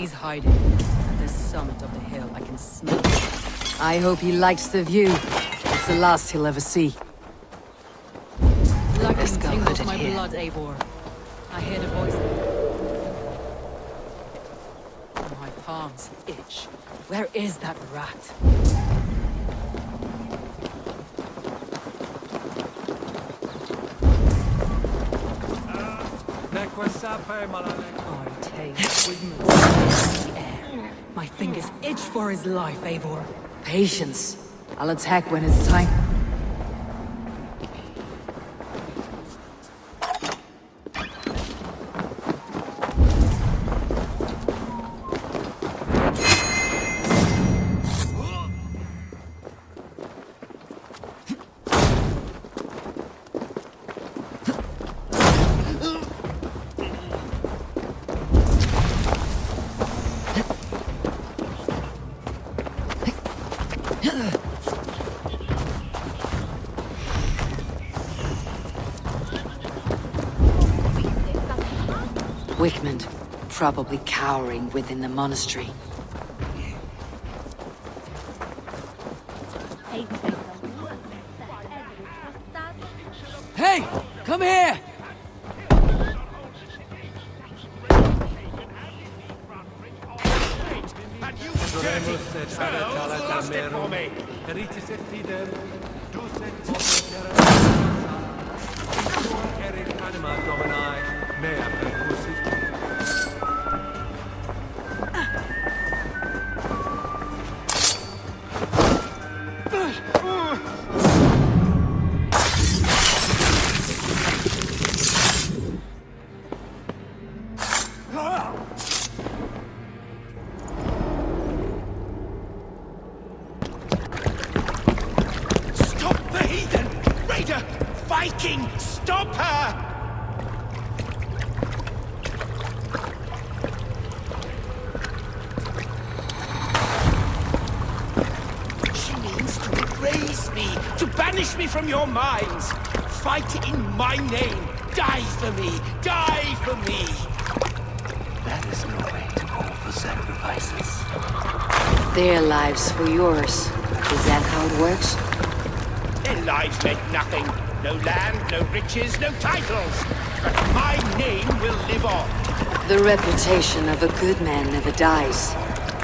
He's hiding. At the summit of the hill, I can smell it. I hope he likes the view. It's the last he'll ever see. Lightning tingles my here. blood, Eivor. I hear the voice. My palms itch. Where is that rat? I taste Wigmund's in the air. My fingers itch for his life, Eivor. Patience. I'll attack when it's time. Wigmund, probably cowering within the monastery. Hey! Come here! Viking! Stop her! She means to erase me, to banish me from your minds. Fight in my name. Die for me! Die for me! That is no way to call for sacrifices. Their lives for yours. Is that how it works? Their lives meant nothing. No land, no riches, no titles. But my name will live on. The reputation of a good man never dies.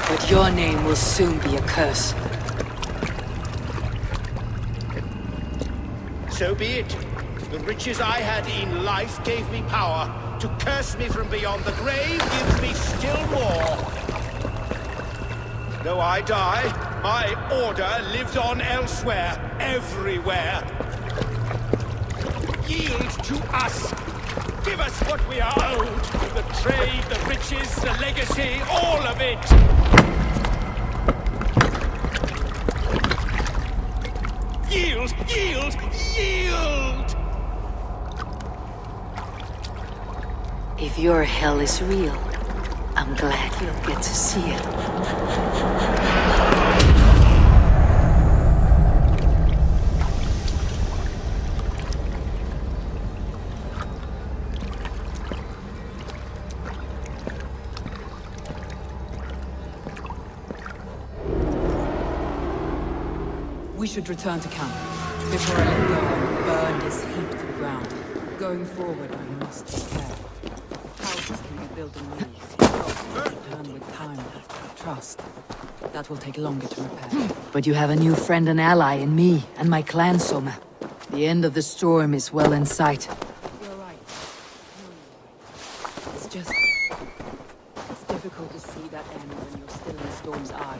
But your name will soon be a curse. So be it. The riches I had in life gave me power. To curse me from beyond the grave gives me still more. Though I die, my order lives on elsewhere, everywhere. Yield to us. Give us what we are owed. The trade, the riches, the legacy, all of it. Yield! Yield! Yield! If your hell is real, I'm glad you'll get to see it. We should return to camp. Before I let go and burn this heap to the ground. Going forward, I must take care. Houses can be built in weeks. Jobs learn with time. Trust. That will take longer to repair. But you have a new friend and ally in me and my clan, Soma. The end of the storm is well in sight. You're right. It's just... It's difficult to see that end when you're still in the storm's eye.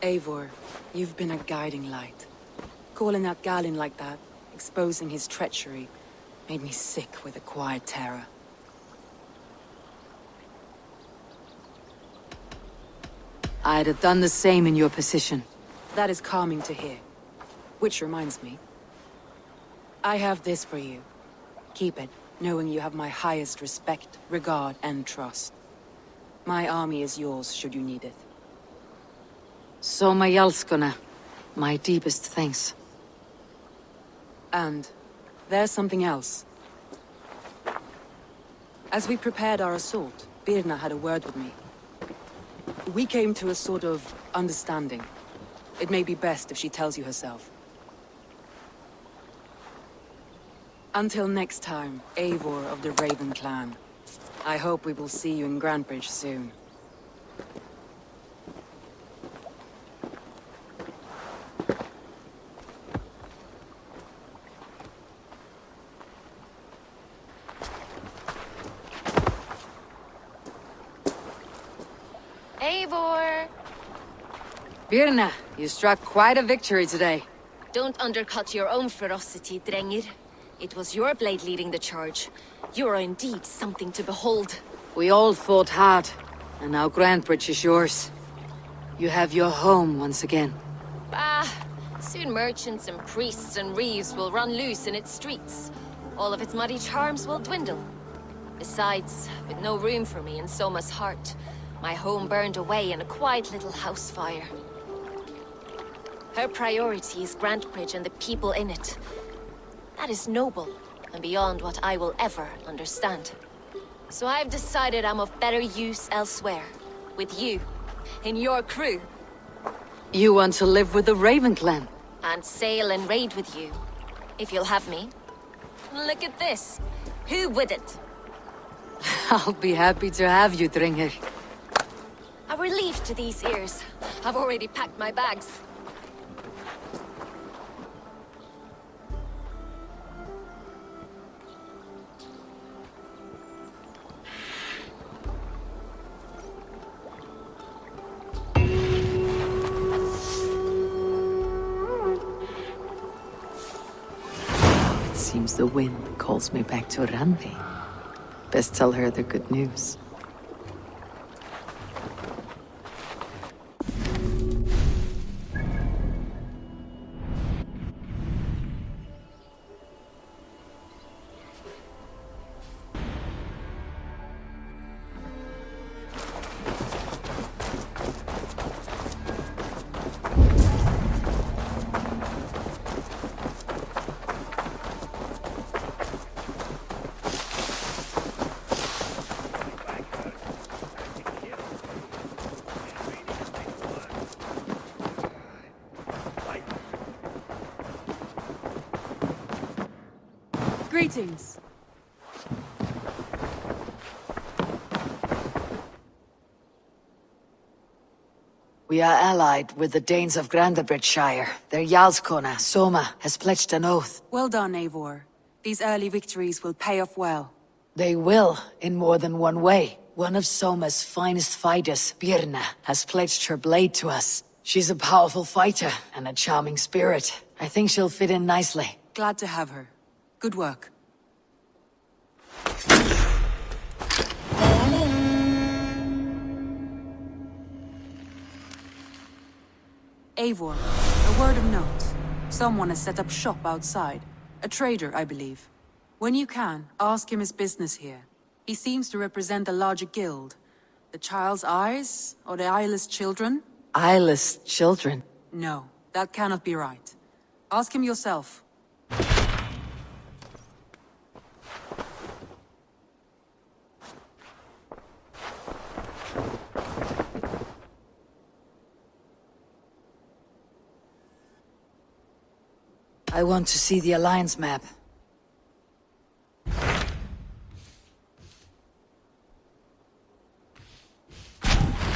Eivor, you've been a guiding light. Calling out Galin like that, exposing his treachery, made me sick with a quiet terror. I'd have done the same in your position. That is calming to hear. Which reminds me. I have this for you. Keep it, knowing you have my highest respect, regard, and trust. My army is yours, should you need it. Soma Jalskona, my deepest thanks. And there's something else. As we prepared our assault, Birna had a word with me. We came to a sort of understanding. It may be best if she tells you herself. Until next time, Eivor of the Raven clan. I hope we will see you in Grantebridge soon. Eivor! Birna, you struck quite a victory today. Don't undercut your own ferocity, Drengir. It was your blade leading the charge. You are indeed something to behold. We all fought hard, and now Grantebridge is yours. You have your home once again. Bah! Soon merchants and priests and reeves will run loose in its streets. All of its muddy charms will dwindle. Besides, with no room for me in Soma's heart, my home burned away in a quiet little house fire. Her priority is Grantebridge and the people in it. That is noble, and beyond what I will ever understand. So I've decided I'm of better use elsewhere. With you. In your crew. You want to live with the Raven clan? And sail and raid with you. If you'll have me. Look at this. Who wouldn't? I'll be happy to have you, Drengir. A relief to these ears. I've already packed my bags. Seems the wind calls me back to Randi. Best tell her the good news. Greetings. We are allied with the Danes of Grantebridgescire. Their Jarlskona, Soma, has pledged an oath. Well done, Eivor. These early victories will pay off well. They will, in more than one way. One of Soma's finest fighters, Birna, has pledged her blade to us. She's a powerful fighter and a charming spirit. I think she'll fit in nicely. Glad to have her. Good work. Eivor, a word of note. Someone has set up shop outside. A trader, I believe. When you can, ask him his business here. He seems to represent a larger guild. The Child's Eyes, or the Eyeless Children? Eyeless children? No, that cannot be right. Ask him yourself. I want to see the Alliance map.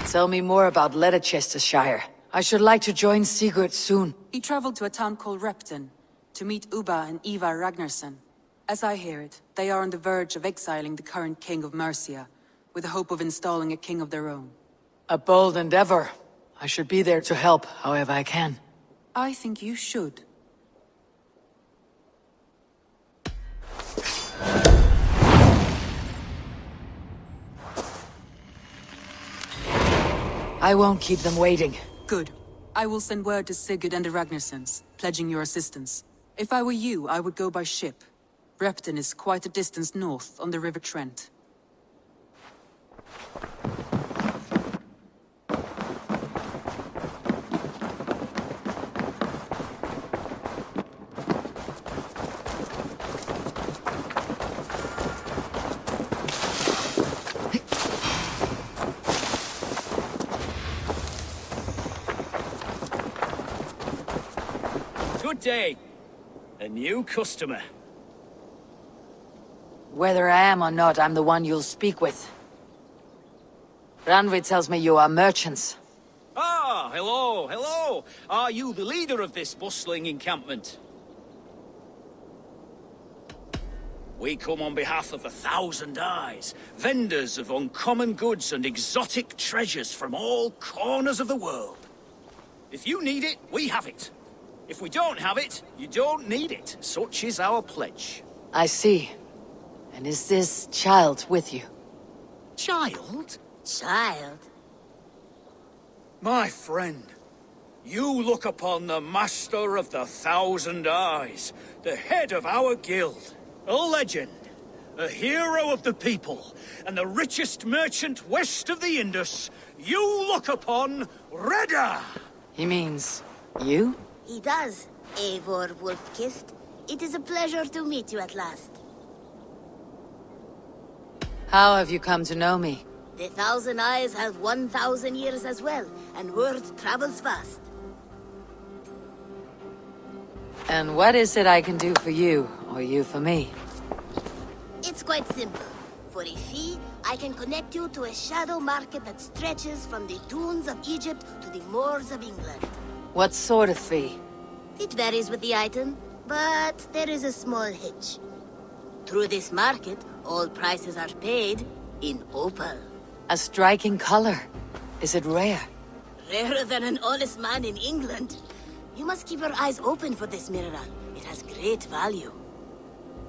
Tell me more about Grantebridgescire. I should like to join Sigurd soon. He traveled to a town called Repton, to meet Ubba and Ivar Ragnarsson. As I hear it, they are on the verge of exiling the current king of Mercia, with the hope of installing a king of their own. A bold endeavor. I should be there to help, however I can. I think you should. I won't keep them waiting. Good. I will send word to Sigurd and the Ragnarsons, pledging your assistance. If I were you, I would go by ship. Repton is quite a distance north, on the River Trent. Good day. A new customer. Whether I am or not, I'm the one you'll speak with. Randvi tells me you are merchants. Ah, hello, hello. Are you the leader of this bustling encampment? We come on behalf of 1,000 Eyes, vendors of uncommon goods and exotic treasures from all corners of the world. If you need it, we have it. If we don't have it, you don't need it. Such is our pledge. I see. And is this child with you? Child? Child? My friend, you look upon the master of the 1,000 Eyes, the head of our guild, a legend, a hero of the people, and the richest merchant west of the Indus. You look upon Reda! He means... you? He does, Eivor Wolf-Kissed. It is a pleasure to meet you at last. How have you come to know me? The 1,000 Eyes have 1,000 years as well, and word travels fast. And what is it I can do for you, or you for me? It's quite simple. For a fee, I can connect you to a shadow market that stretches from the dunes of Egypt to the moors of England. What sort of fee? It varies with the item, but there is a small hitch. Through this market, all prices are paid in opal. A striking color. Is it rare? Rarer than an honest man in England. You must keep your eyes open for this mineral. It has great value.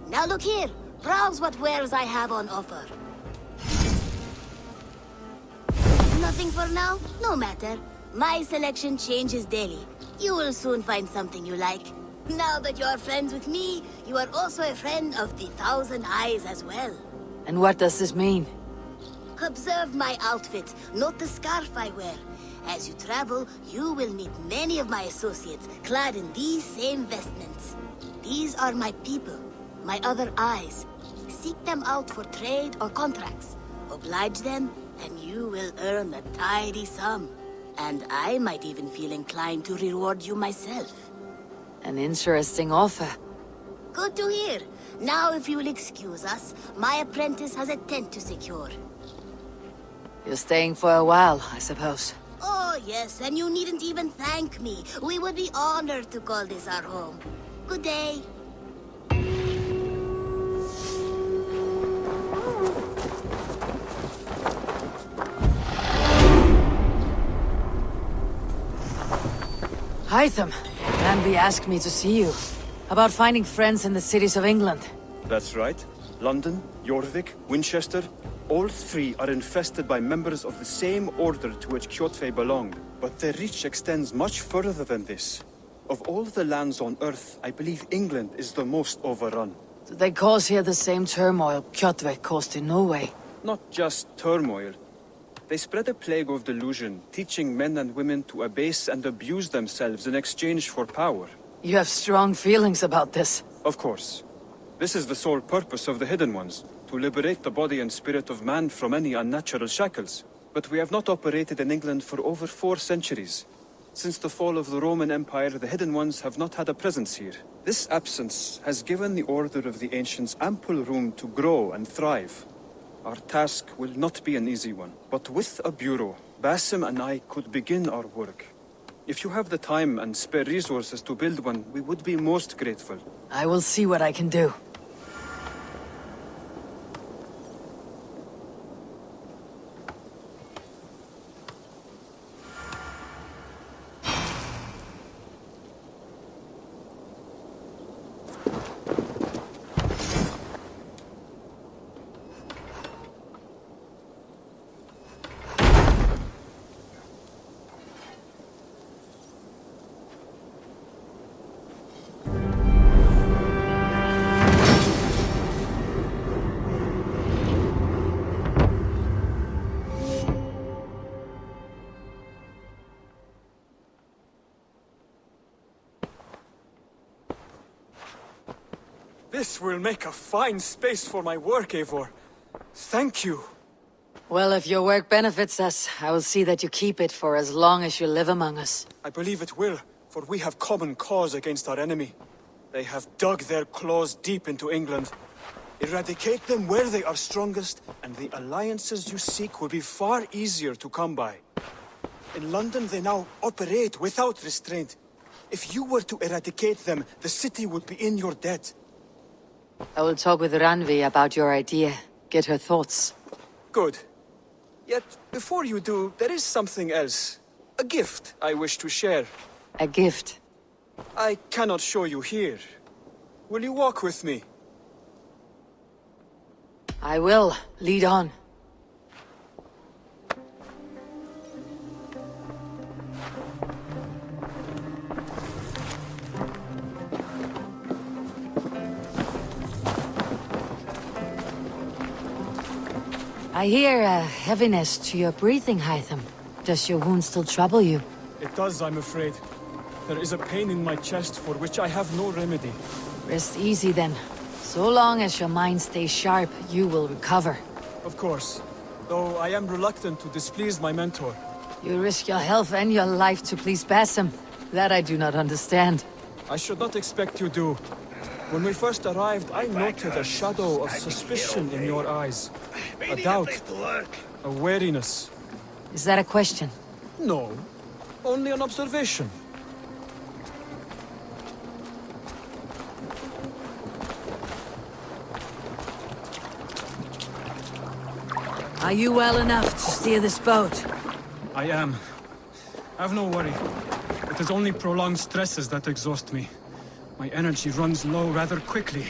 Now look here. Browse what wares I have on offer. Nothing for now? No matter. My selection changes daily. You will soon find something you like. Now that you are friends with me, you are also a friend of the 1,000 Eyes as well. And what does this mean? Observe my outfit, note the scarf I wear. As you travel, you will meet many of my associates, clad in these same vestments. These are my people, my other eyes. Seek them out for trade or contracts. Oblige them, and you will earn a tidy sum. And I might even feel inclined to reward you myself. An interesting offer. Good to hear. Now, if you will excuse us, my apprentice has a tent to secure. You're staying for a while, I suppose. Oh, yes, and you needn't even thank me. We would be honored to call this our home. Good day. Hytham, Ranvi asked me to see you. About finding friends in the cities of England. That's right. London, Jorvik, Winchester, all three are infested by members of the same order to which Kjotve belonged. But their reach extends much further than this. Of all the lands on Earth, I believe England is the most overrun. Do they cause here the same turmoil Kjotve caused in Norway? Not just turmoil. They spread a plague of delusion, teaching men and women to abase and abuse themselves in exchange for power. You have strong feelings about this. Of course. This is the sole purpose of the Hidden Ones, to liberate the body and spirit of man from any unnatural shackles. But we have not operated in England for over 4 centuries. Since the fall of the Roman Empire, the Hidden Ones have not had a presence here. This absence has given the Order of the Ancients ample room to grow and thrive. Our task will not be an easy one, but with a bureau, Basim and I could begin our work. If you have the time and spare resources to build one, we would be most grateful. I will see what I can do. This will make a fine space for my work, Eivor. Thank you. Well, if your work benefits us, I will see that you keep it for as long as you live among us. I believe it will, for we have common cause against our enemy. They have dug their claws deep into England. Eradicate them where they are strongest, and the alliances you seek will be far easier to come by. In London, they now operate without restraint. If you were to eradicate them, the city would be in your debt. I will talk with Ranvi about your idea. Get her thoughts. Good. Yet, before you do, there is something else. A gift I wish to share. A gift. I cannot show you here. Will you walk with me? I will. Lead on. I hear a heaviness to your breathing, Hytham. Does your wound still trouble you? It does, I'm afraid. There is a pain in my chest for which I have no remedy. Rest easy then. So long as your mind stays sharp, you will recover. Of course. Though I am reluctant to displease my mentor. You risk your health and your life to please Basim. That I do not understand. I should not expect you do. When we first arrived, I noted a shadow of suspicion in your eyes. A doubt. A wariness. Is that a question? No. Only an observation. Are you well enough to steer this boat? I am. Have no worry. It is only prolonged stresses that exhaust me. My energy runs low rather quickly.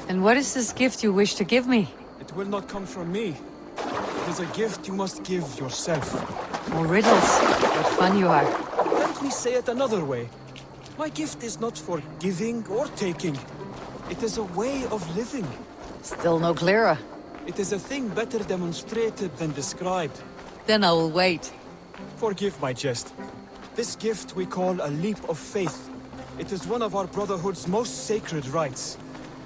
And what is this gift you wish to give me? It will not come from me. It is a gift you must give yourself. More riddles. What fun you are. Let me say it another way. My gift is not for giving or taking. It is a way of living. Still no clearer. It is a thing better demonstrated than described. Then I will wait. Forgive my jest. This gift we call a leap of faith. It is one of our Brotherhood's most sacred rites.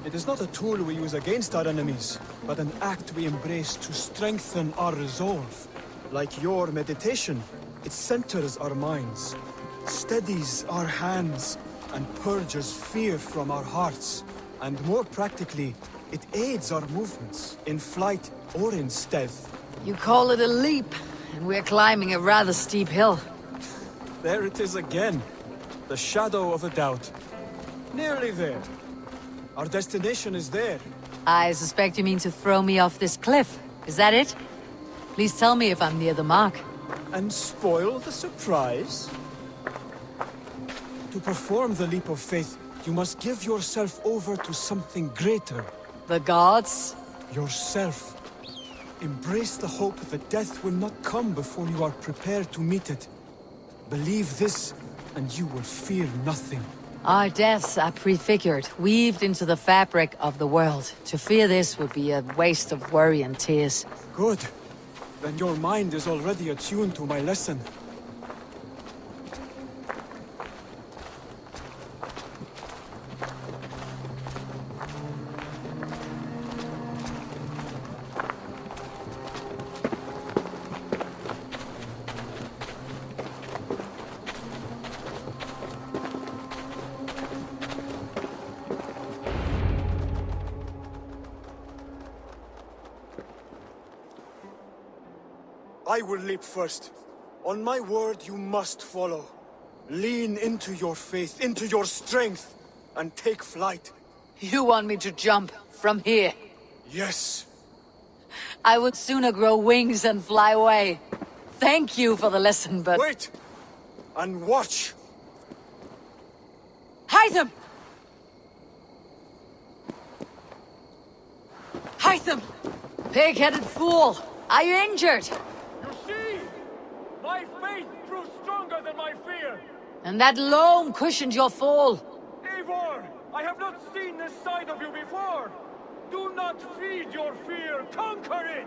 It is not a tool we use against our enemies, but an act we embrace to strengthen our resolve. Like your meditation, it centers our minds, steadies our hands, and purges fear from our hearts. And more practically, it aids our movements, in flight or in stealth. You call it a leap, and we're climbing a rather steep hill. There it is again. The shadow of a doubt. Nearly there. Our destination is there. I suspect you mean to throw me off this cliff. Is that it? Please tell me if I'm near the mark. And spoil the surprise? To perform the leap of faith, you must give yourself over to something greater. The gods? Yourself. Embrace the hope that death will not come before you are prepared to meet it. Believe this, and you will fear nothing. Our deaths are prefigured, weaved into the fabric of the world. To fear this would be a waste of worry and tears. Good. Then your mind is already attuned to my lesson. I will leap first. On my word, you must follow. Lean into your faith, into your strength, and take flight. You want me to jump from here? Yes. I would sooner grow wings and fly away. Thank you for the lesson, but... Wait! And watch! Hytham! Hytham! Pig-headed fool! Are you injured? You see? My faith grew stronger than my fear! And that loam cushioned your fall. Eivor! I have not seen this side of you before! Do not feed your fear, conquer it!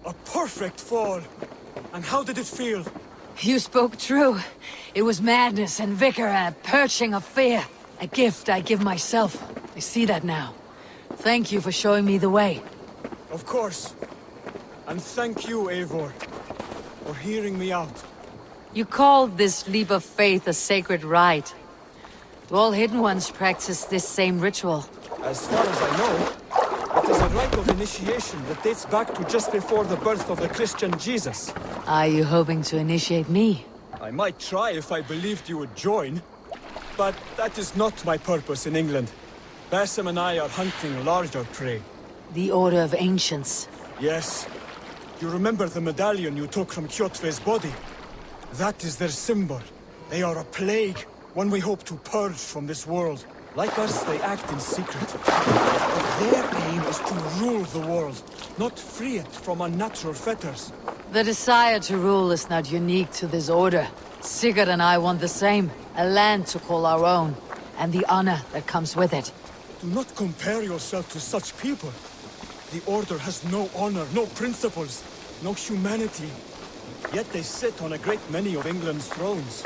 A perfect fall! And how did it feel? You spoke true. It was madness and vigor and a purging of fear. A gift I give myself. I see that now. Thank you for showing me the way. Of course. And thank you, Eivor, for hearing me out. You called this leap of faith a sacred rite. Do all Hidden Ones practice this same ritual? As far as I know, it is a rite of initiation that dates back to just before the birth of the Christian Jesus. Are you hoping to initiate me? I might try if I believed you would join. But that is not my purpose in England. Basim and I are hunting larger prey. The Order of Ancients. Yes. You remember the medallion you took from Kjotve's body? That is their symbol. They are a plague, one we hope to purge from this world. Like us, they act in secret. But their aim is to rule the world, not free it from unnatural fetters. The desire to rule is not unique to this order. Sigurd and I want the same. A land to call our own, and the honor that comes with it. Do not compare yourself to such people. The Order has no honor, no principles, no humanity. Yet they sit on a great many of England's thrones.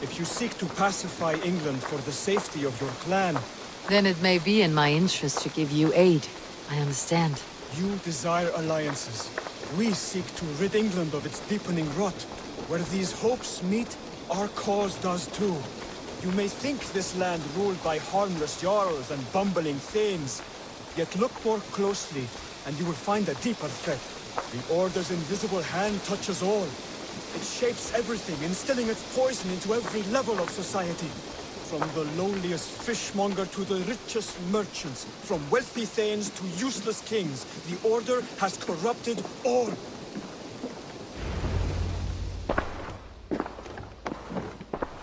If you seek to pacify England for the safety of your clan... Then it may be in my interest to give you aid. I understand. You desire alliances. We seek to rid England of its deepening rot. Where these hopes meet, our cause does too. You may think this land ruled by harmless jarls and bumbling thanes. Yet look more closely, and you will find a deeper threat. The Order's invisible hand touches all. It shapes everything, instilling its poison into every level of society. From the lowliest fishmonger to the richest merchants, from wealthy thanes to useless kings, the Order has corrupted all.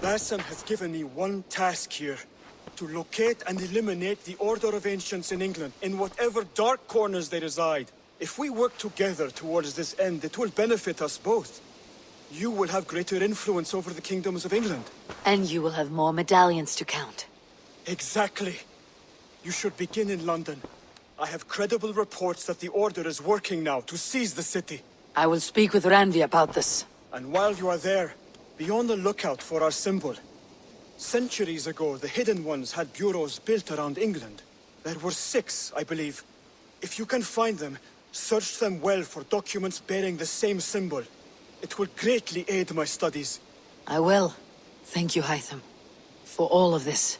Basim has given me one task here. To locate and eliminate the Order of Ancients in England, in whatever dark corners they reside. If we work together towards this end, it will benefit us both. You will have greater influence over the kingdoms of England. And you will have more medallions to count. Exactly. You should begin in London. I have credible reports that the Order is working now to seize the city. I will speak with Randvi about this. And while you are there, be on the lookout for our symbol. Centuries ago, the Hidden Ones had bureaus built around England. There were 6, I believe. If you can find them, search them well for documents bearing the same symbol. It will greatly aid my studies. I will. Thank you, Hytham, for all of this.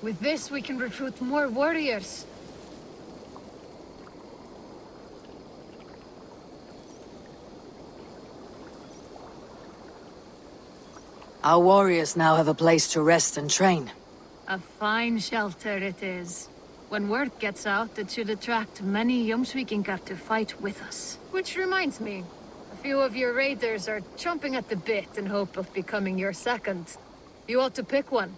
With this, we can recruit more warriors. Our warriors now have a place to rest and train. A fine shelter it is. When word gets out, it should attract many Jomsvikingar to fight with us. Which reminds me, a few of your raiders are chomping at the bit in hope of becoming your second. You ought to pick one.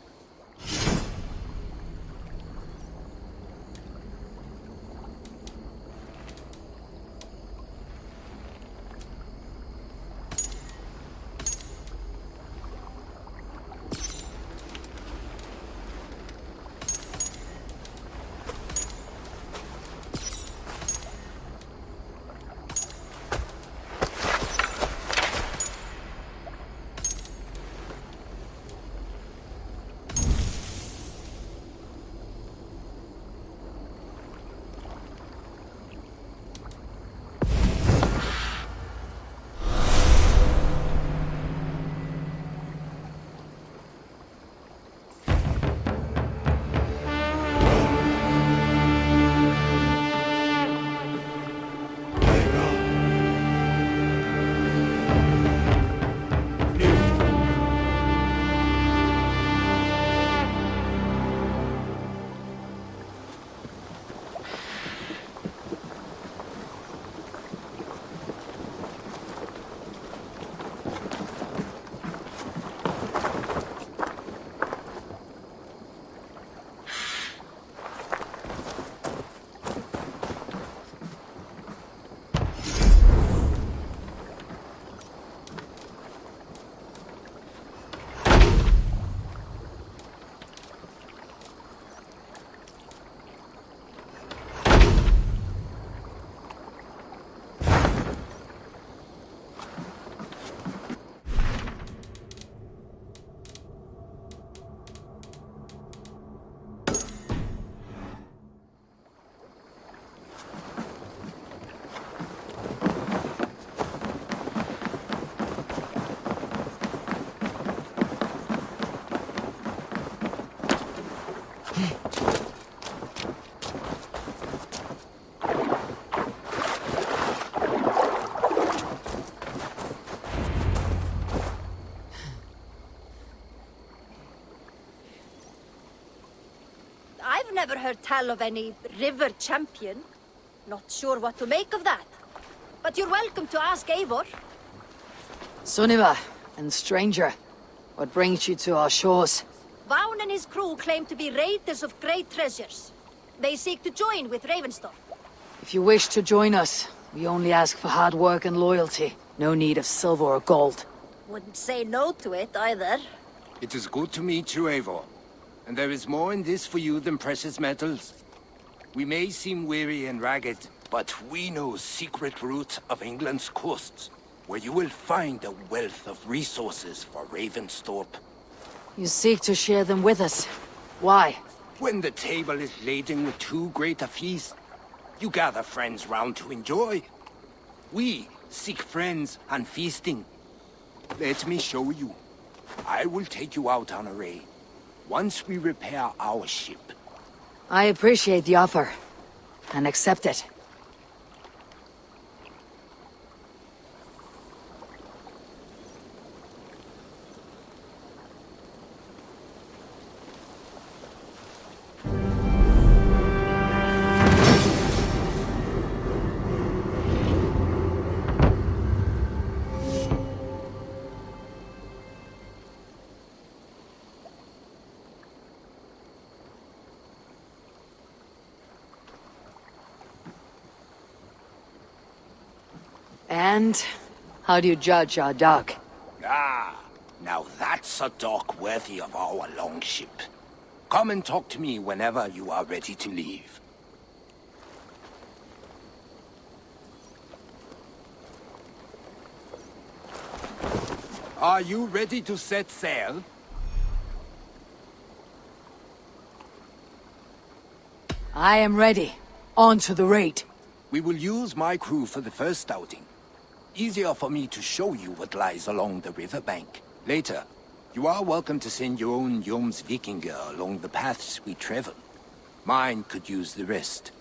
I've never heard tell of any river champion. Not sure what to make of that. But you're welcome to ask Eivor. Sunniva, and stranger, what brings you to our shores? Vaun and his crew claim to be raiders of great treasures. They seek to join with Ravenstorm. If you wish to join us, we only ask for hard work and loyalty. No need of silver or gold. Wouldn't say no to it either. It is good to meet you, Eivor. And there is more in this for you than precious metals. We may seem weary and ragged, but we know secret route of England's coasts, where you will find a wealth of resources for Ravensthorpe. You seek to share them with us. Why? When the table is laden with too great a feast, you gather friends round to enjoy. We seek friends and feasting. Let me show you. I will take you out on a raid. Once we repair our ship. I appreciate the offer, and accept it. And how do you judge our dock? Ah, now that's a dock worthy of our longship. Come and talk to me whenever you are ready to leave. Are you ready to set sail? I am ready. On to the raid. We will use my crew for the first outing. Easier for me to show you what lies along the riverbank. Later, you are welcome to send your own Jomsvikingar along the paths we travel. Mine could use the rest.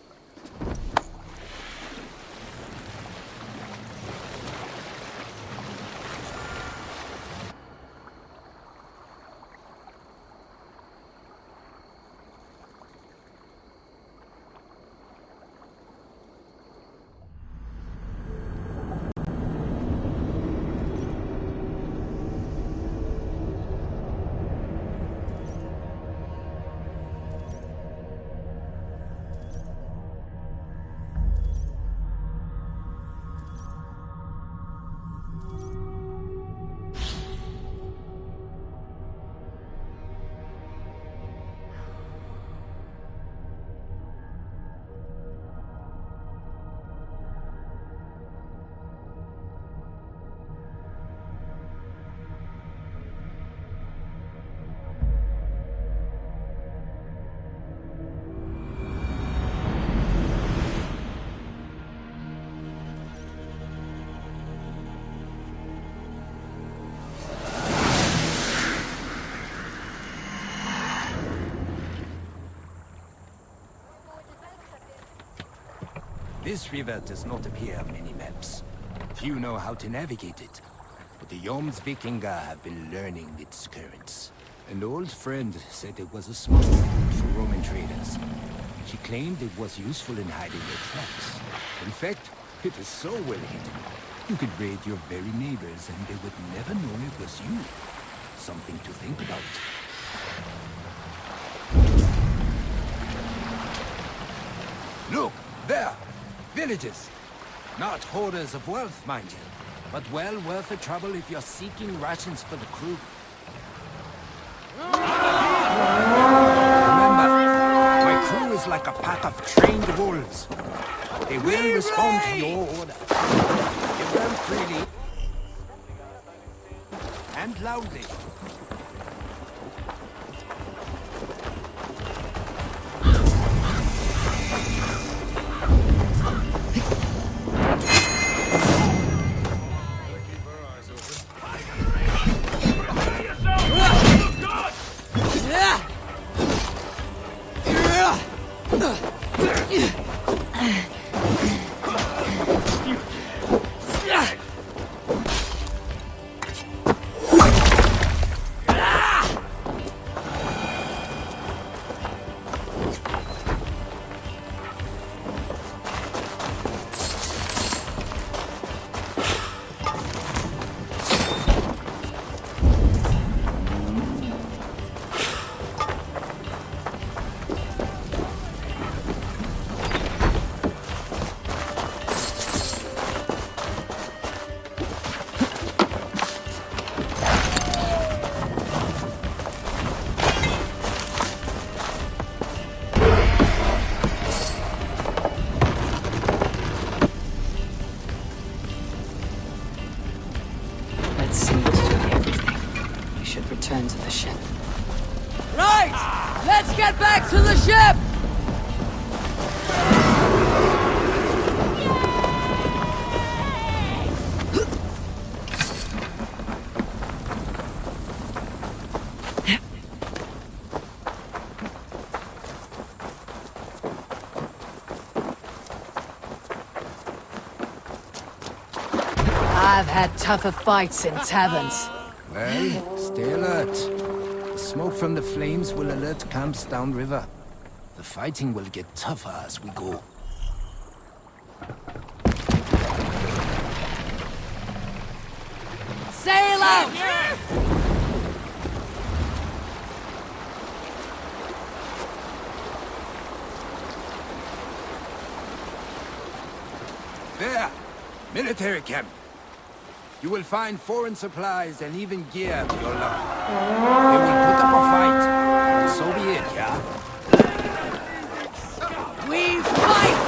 This river does not appear on many maps. Few know how to navigate it. But the Jomsvikingar have been learning its currents. An old friend said it was a small route for Roman traders. She claimed it was useful in hiding their tracks. In fact, it is so well hidden. You could raid your very neighbors and they would never know it was you. Something to think about. Look, there! Villages! Not hoarders of wealth, mind you, but well worth the trouble if you're seeking rations for the crew. Remember, my crew is like a pack of trained wolves. They will respond to your order. Give them freely and loudly. Return to the ship. Right! Let's get back to the ship! I've had tougher fights in taverns. Well, stay alert. The smoke from the flames will alert camps downriver. The fighting will get tougher as we go. Sail out! There! Military camp. You will find foreign supplies and even gear to your luck. They will put up a fight, but so be it, yeah? We fight!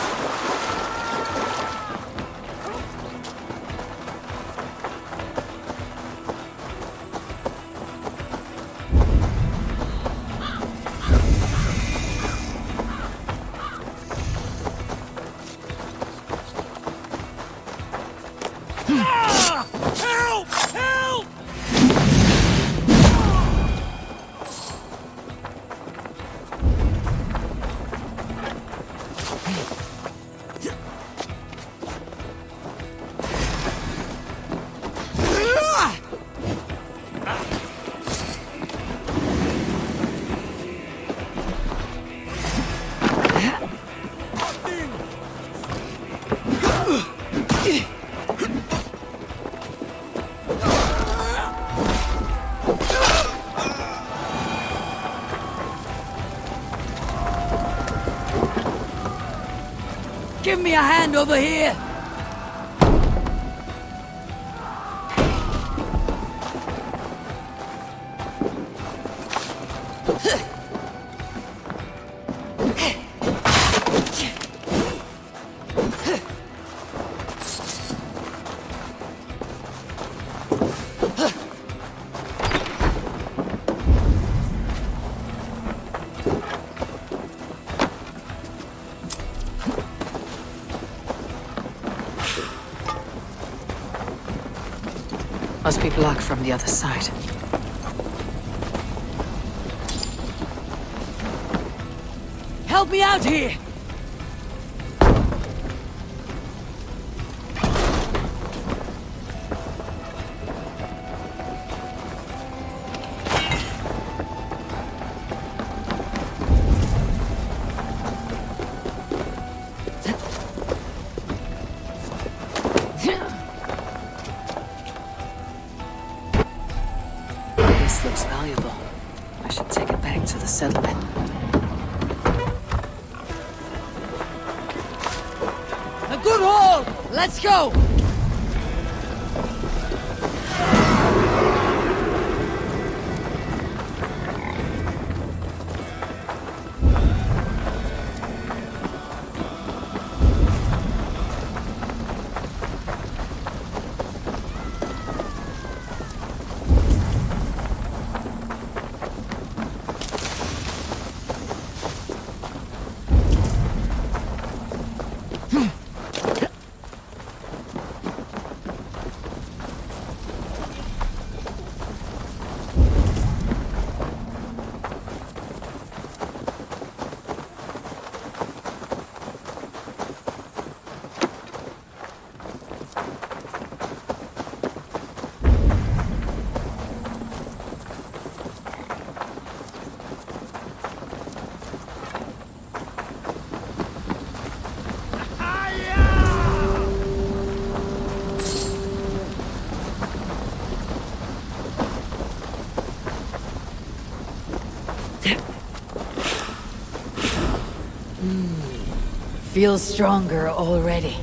Give me a hand over here! Must be blocked from the other side. Help me out here! the settlement. A good haul! Let's go! Feels stronger already.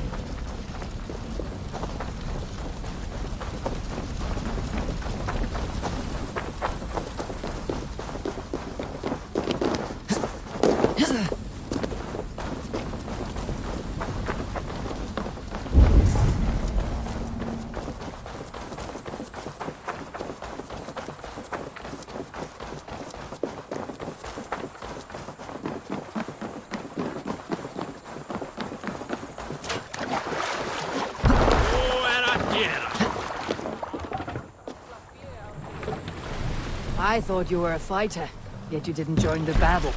I thought you were a fighter, yet you didn't join the battle.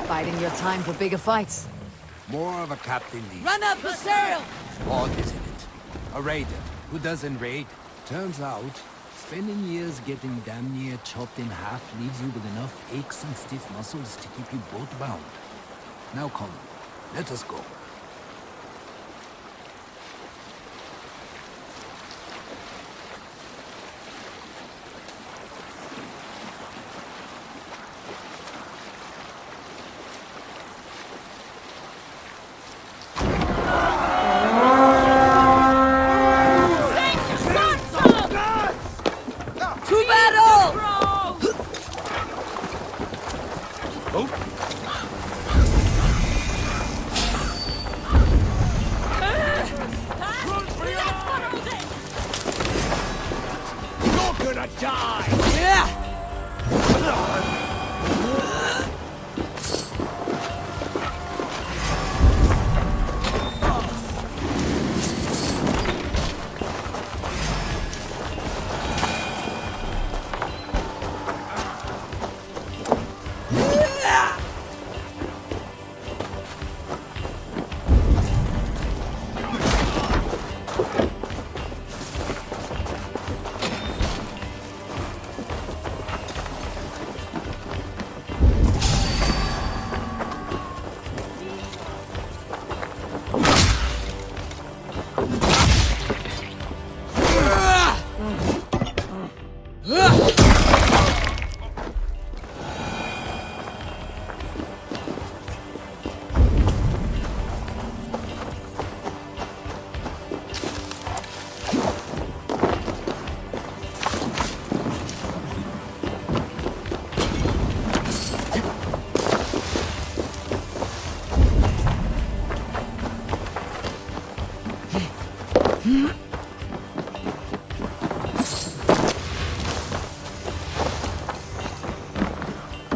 Biding your time for bigger fights. More of a captain these Run up the sail! Odd, isn't it? A raider who doesn't raid. Turns out, spending years getting damn near chopped in half leaves you with enough aches and stiff muscles to keep you boat bound. Now come, let us go.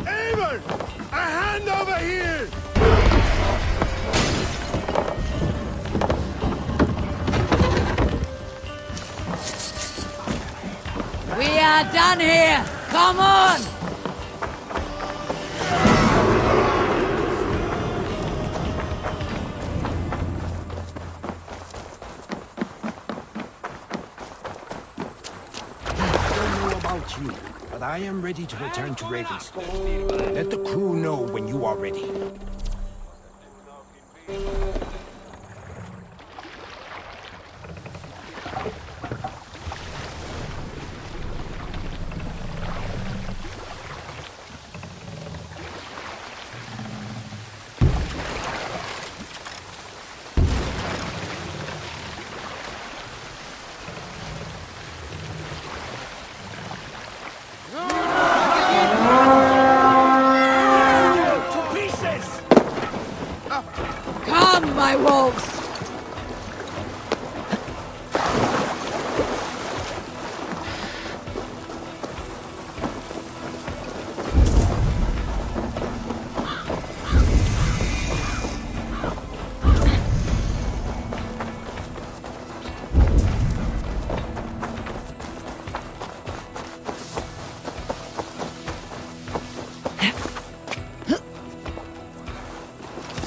Eivor! A hand over here! We are done here! Come on! You, but I am ready to return to Ravenston. Let the crew know when you are ready.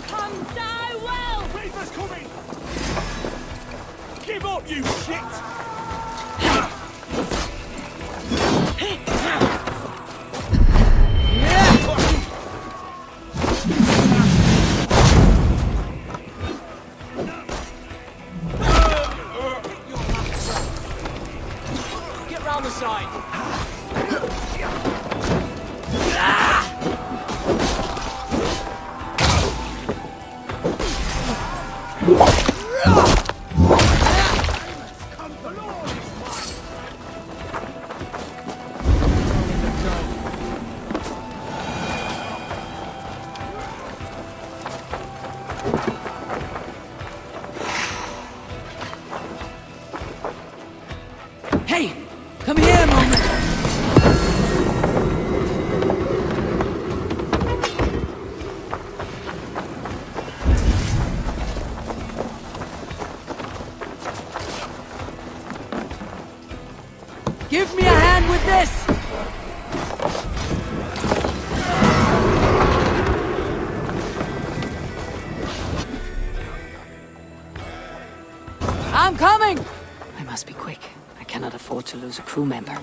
Come die well! Reaper's coming! Give up, you shit! Get round the side! Hey! Come here a moment! Give me a hand with this! I'm coming! I must be quick. I cannot afford to lose a crew member.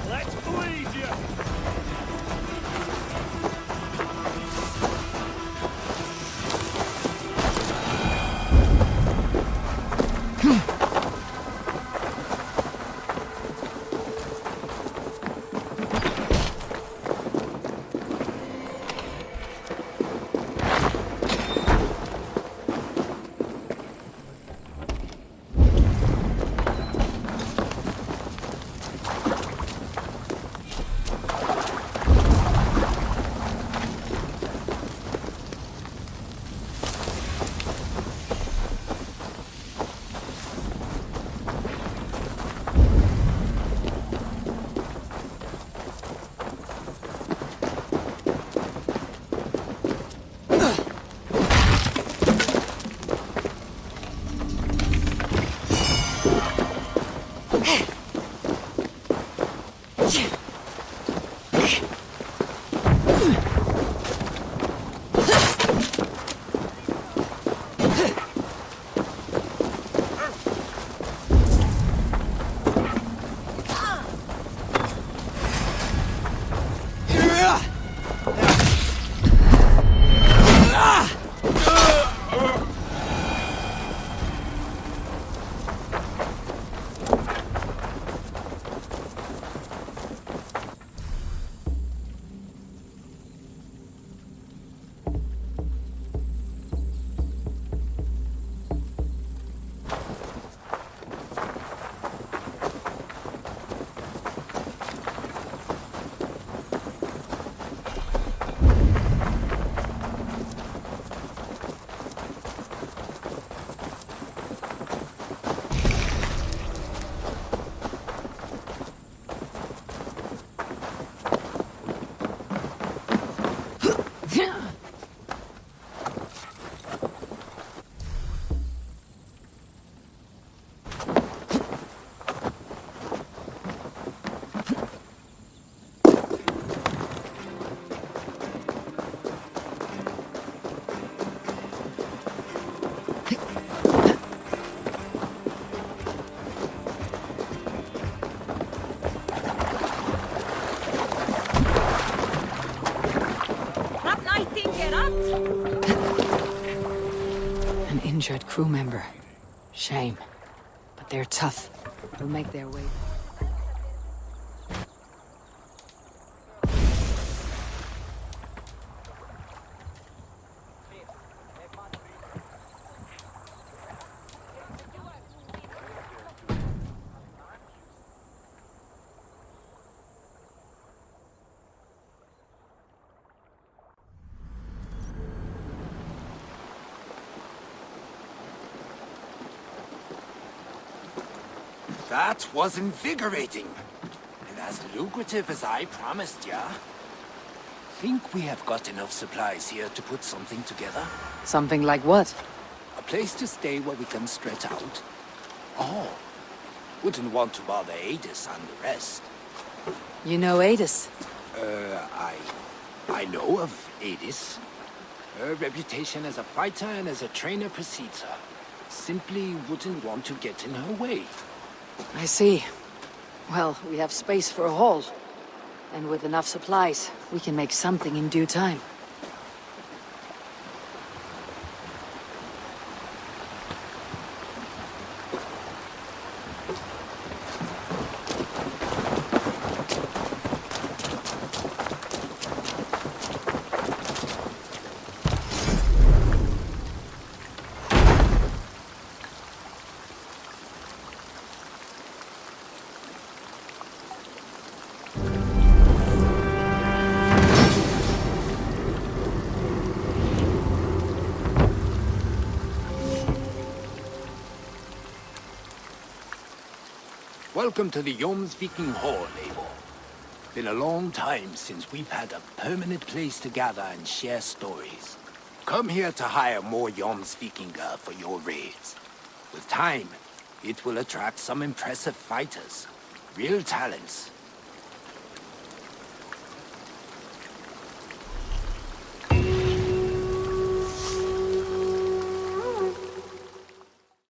Let's bleed you! An injured crew member. Shame. But They're tough. They'll make their way. That was invigorating. And as lucrative as I promised ya. Think we have got enough supplies here to put something together? Something like what? A place to stay where we can stretch out. Oh, wouldn't want to bother Adis and the rest. You know Adis? I know of Adis. Her reputation as a fighter and as a trainer precedes her. Simply wouldn't want to get in her way. I see. Well, we have space for a hall. And with enough supplies, we can make something in due time. Welcome to the Jomsviking Hall, Eivor. Been a long time since we've had a permanent place to gather and share stories. Come here to hire more Jomsvikinger for your raids. With time, it will attract some impressive fighters. Real talents